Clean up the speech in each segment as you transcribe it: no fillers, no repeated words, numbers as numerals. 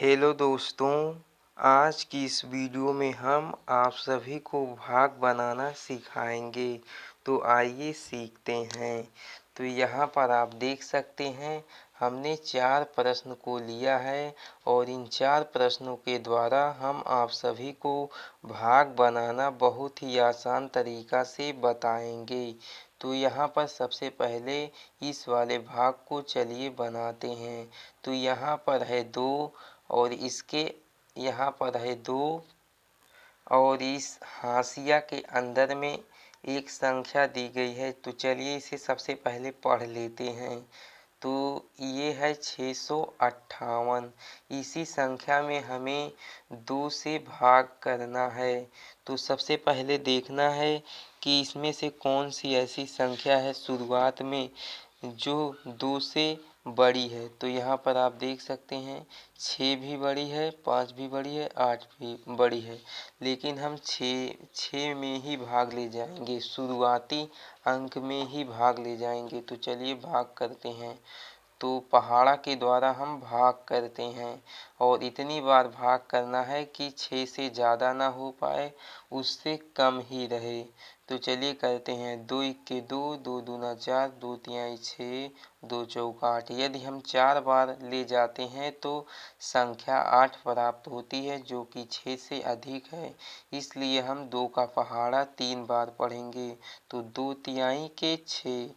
Hello दोस्तों, आज की इस वीडियो में हम आप सभी को भाग बनाना सिखाएंगे। तो आइए सीखते हैं। तो यहाँ पर आप देख सकते हैं हमने 4 प्रश्न को लिया है और इन 4 प्रश्नों के द्वारा हम आप सभी को भाग बनाना बहुत ही आसान तरीका से बताएंगे। तो यहाँ पर सबसे पहले इस वाले भाग को चलिए बनाते हैं। तो यहाँ पर है 2 और इसके यहाँ पर है 2 और इस हाशिया के अंदर में एक संख्या दी गई है। तो चलिए इसे सबसे पहले पढ़ लेते हैं। तो ये है 658। इसी संख्या में हमें 2 से भाग करना है। तो सबसे पहले देखना है कि इसमें से कौन सी ऐसी संख्या है शुरुआत में जो 2 से बड़ी है। तो यहाँ पर आप देख सकते हैं 6 भी बड़ी है, 5 भी बड़ी है, 8 भी बड़ी है, लेकिन हम 6 में ही भाग ले जाएंगे, शुरुआती अंक में ही भाग ले जाएंगे। तो चलिए भाग करते हैं। तो पहाड़ा के द्वारा हम भाग करते हैं और इतनी बार भाग करना है कि 6 से ज़्यादा ना हो पाए, उससे कम ही रहे। तो चलिए करते हैं। 2 इक्के 2, 2 दूना 4, 2 तिहाई 6, 2 चौका 8। यदि हम 4 बार ले जाते हैं तो संख्या 8 प्राप्त होती है, जो कि 6 से अधिक है। इसलिए हम 2 का पहाड़ा 3 बार पढ़ेंगे। तो 2 तिहाई के 6,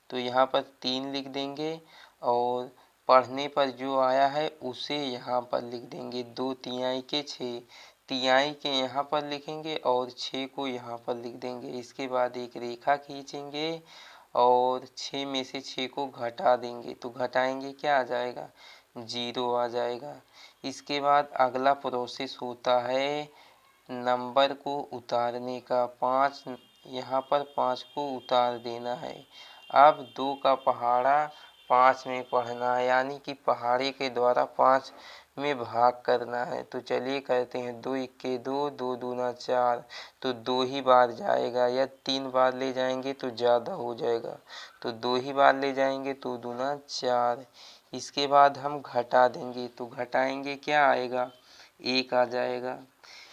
तो यहाँ पर 3 लिख देंगे और पढ़ने पर जो आया है उसे यहाँ पर लिख देंगे। 2 तिहाई के 6, तिहाई के यहाँ पर लिखेंगे और 6 को यहाँ पर लिख देंगे। इसके बाद एक रेखा खींचेंगे और 6 में से 6 को घटा देंगे। तो घटाएंगे क्या आ जाएगा? 0 आ जाएगा। इसके बाद अगला प्रोसेस होता है नंबर को उतारने का। 5, यहाँ पर 5 को उतार देना है। अब 2 का पहाड़ा 5 में पढ़ना है, यानी कि पहाड़े के द्वारा 5 में भाग करना है। तो चलिए करते हैं। 2 इक्के 2, 2 दूना 4, तो 2 ही बार जाएगा। या 3 बार ले जाएंगे तो ज़्यादा हो जाएगा, तो 2 ही बार ले जाएंगे। 2 दूना 4। इसके बाद हम घटा देंगे। तो घटाएंगे क्या आएगा? 1 आ जाएगा।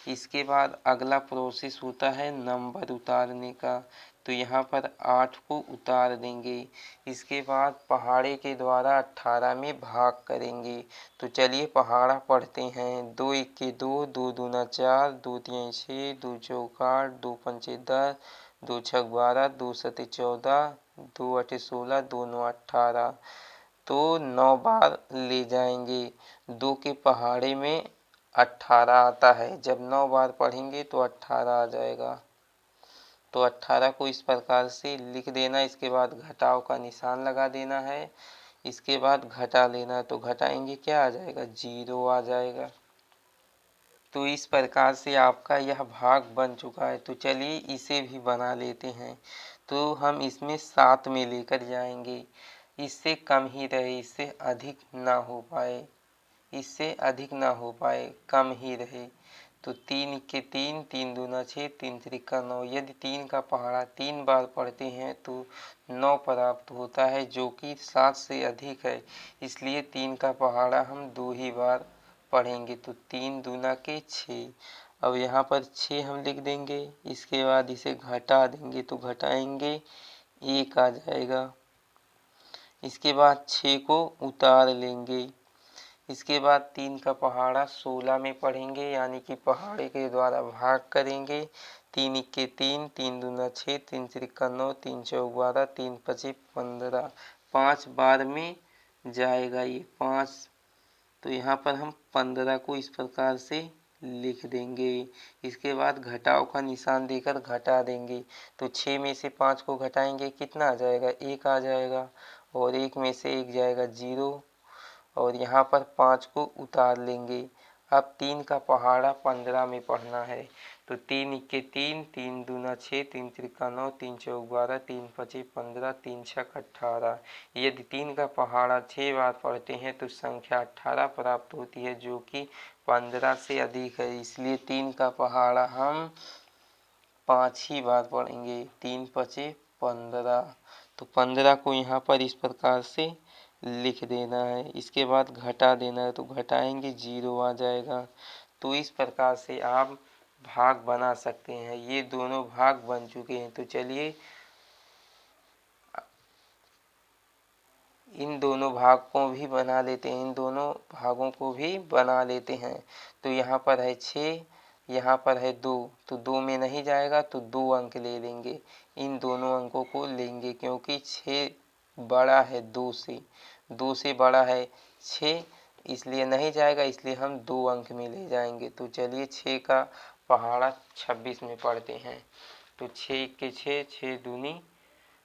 इसके बाद अगला प्रोसेस होता है नंबर उतारने का। तो यहाँ पर 8 को उतार देंगे। इसके बाद पहाड़े के द्वारा 18 में भाग करेंगे। तो चलिए पहाड़ा पढ़ते हैं। 2 इक्के 2, 2 दूना 4, 2 तिहाई 6, 2 चौका 8, 2 पंचे 10, 2 छक 12, 2 सते 14, 2 अठे 16, 2 नौ 18। तो 9 बार ले जाएंगे। 2 के पहाड़े में 18 आता है। जब 9 बार पढ़ेंगे तो 18 आ जाएगा। तो 18 को इस प्रकार से लिख देना। इसके बाद घटाव का निशान लगा देना है। इसके बाद घटा लेना। तो घटाएंगे क्या आ जाएगा? 0 आ जाएगा। तो इस प्रकार से आपका यह भाग बन चुका है। तो चलिए इसे भी बना लेते हैं। तो हम इसमें 7 में लेकर जाएंगे। इससे कम ही रहे, इससे अधिक ना हो पाए, इससे अधिक ना हो पाए, कम ही रहे। तो 3 इक्के 3, 3 दूना 6, 3 त्रिका 9। यदि 3 का पहाड़ा 3 बार पढ़ते हैं तो 9 प्राप्त होता है, जो कि 7 से अधिक है। इसलिए 3 का पहाड़ा हम 2 ही बार पढ़ेंगे। तो 3 दूना के 6। अब यहाँ पर 6 हम लिख देंगे। इसके बाद इसे घटा देंगे। तो घटाएंगे 1 आ जाएगा। इसके बाद 6 को उतार लेंगे। इसके बाद 3 का पहाड़ा 16 में पढ़ेंगे, यानी कि पहाड़े के द्वारा भाग करेंगे। 3 इक्के 3, 3 दूना 6, 3 त्रिका 9, 3 चौक 12, 3 पचे 15। 5 बार में जाएगा ये 5। तो यहाँ पर हम 15 को इस प्रकार से लिख देंगे। इसके बाद घटाव का निशान देकर घटा देंगे। तो 6 में से 5 को घटाएंगे, कितना आ जाएगा? 1 आ जाएगा। और 1 में से 1 जाएगा 0। और यहाँ पर 5 को उतार लेंगे। अब 3 का पहाड़ा 15 में पढ़ना है। तो 3 इक्के 3, 3 दूना 6, 3 त्रिका 9, 3 चौक 12, 3 पचे 15, 3 छक 18। यदि 3 का पहाड़ा 6 बार पढ़ते हैं तो संख्या 18 प्राप्त होती है, जो कि 15 से अधिक है। इसलिए 3 का पहाड़ा हम 5 ही बार पढ़ेंगे। 3 पचे 15। तो 15 को यहाँ पर इस प्रकार से लिख देना है। इसके बाद घटा देना है तो घटाएंगे 0 आ जाएगा। तो इस प्रकार से आप भाग बना सकते हैं। ये दोनों भाग बन चुके हैं। तो चलिए इन दोनों भाग को भी बना लेते हैं, इन दोनों भागों को भी बना लेते हैं। तो यहाँ पर है 6, यहाँ पर है 2, तो 2 में नहीं जाएगा तो 2 अंक ले लेंगे। इन दोनों अंकों को लेंगे क्योंकि 6 बड़ा है 2 से, 2 से बड़ा है 6, इसलिए नहीं जाएगा, इसलिए हम 2 अंक में ले जाएंगे। तो चलिए 6 का पहाड़ा 26 में पढ़ते हैं। तो 6 के 6, 6 दूनी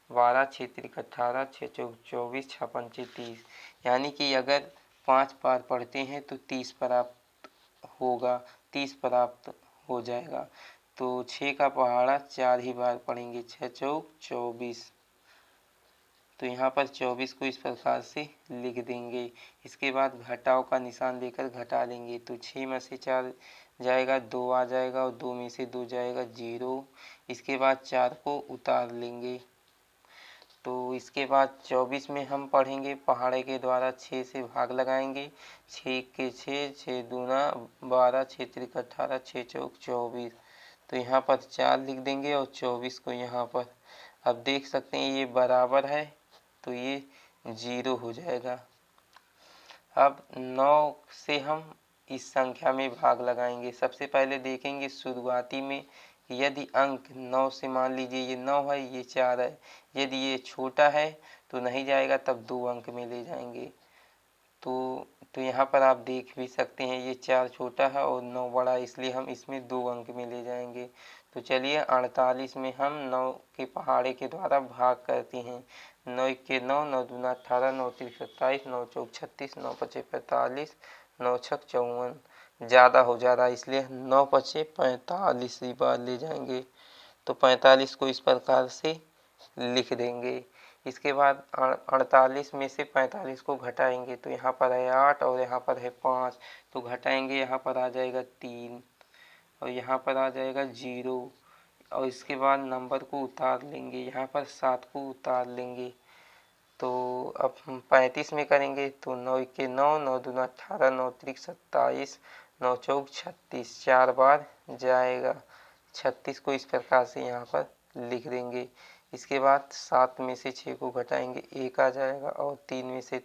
12, 6 त्रिक 18, 6 चौक 24, 6 पंचे 30, यानी कि अगर 5 बार पढ़ते हैं तो 30 प्राप्त होगा, 30 प्राप्त हो जाएगा। तो 6 का पहाड़ा 4 ही बार पढ़ेंगे, 6 चौक 24। तो यहाँ पर 24 को इस प्रकार से लिख देंगे। इसके बाद घटाव का निशान लेकर घटा लेंगे। तो 6 में से 4 जाएगा, 2 आ जाएगा और 2 में से 2 जाएगा 0। इसके बाद 4 को उतार लेंगे। तो इसके बाद 24 में हम पढ़ेंगे पहाड़े के द्वारा 6 से भाग लगाएंगे। 6 के 6, 6 दूना 12, 6 त्रिक 18, 6 चौक 24। तो यहाँ पर 4 लिख देंगे और 24 को यहाँ पर, अब देख सकते हैं ये बराबर है तो ये 0 हो जाएगा। अब 9 से हम इस संख्या में भाग लगाएंगे। सबसे पहले देखेंगे शुरुआती में, यदि अंक 9 से, मान लीजिए ये 9 है, ये 4 है, यदि ये छोटा है तो नहीं जाएगा, तब 2 अंक में ले जाएंगे। तो यहाँ पर आप देख भी सकते हैं ये 4 छोटा है और 9 बड़ा है, इसलिए हम इसमें 2 अंक में ले जाएंगे। तो चलिए 48 में हम 9 के पहाड़े के द्वारा भाग करते हैं। 9 के 9, 9 दूना 18, 9 त्रिक 27, 9 चौक 36, 9 पचे 45, 9 छक 54। ज़्यादा हो जा रहा है इसलिए 9 पचे 45 ही बार ले जाएंगे। तो 45 को इस प्रकार से लिख देंगे। इसके बाद 48 में से 45 को घटाएंगे। तो यहाँ पर है 8 और यहाँ पर है 5, तो घटाएंगे, यहाँ पर आ जाएगा 3 और यहाँ पर आ जाएगा 0। और इसके बाद नंबर को उतार लेंगे, यहाँ पर 7 को उतार लेंगे। तो अब हम 35 में करेंगे। तो 9 के 9, 9 दूना 18, 9 त्रिक 27, 9 चौक 36, 4 बार जाएगा। 36 को इस प्रकार से यहाँ पर लिख देंगे। इसके बाद 7 में से 6 को घटाएंगे, 1 आ जाएगा और 3 में से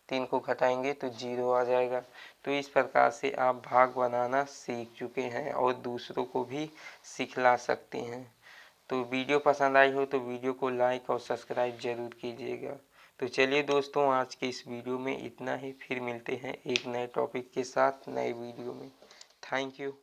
3 को घटाएंगे तो 0 आ जाएगा। तो इस प्रकार से आप भाग बनाना सीख चुके हैं और दूसरों को भी सिखला सकते हैं। तो वीडियो पसंद आई हो तो वीडियो को लाइक और सब्सक्राइब ज़रूर कीजिएगा। तो चलिए दोस्तों, आज के इस वीडियो में इतना ही। फिर मिलते हैं एक नए टॉपिक के साथ नए वीडियो में। Thank you.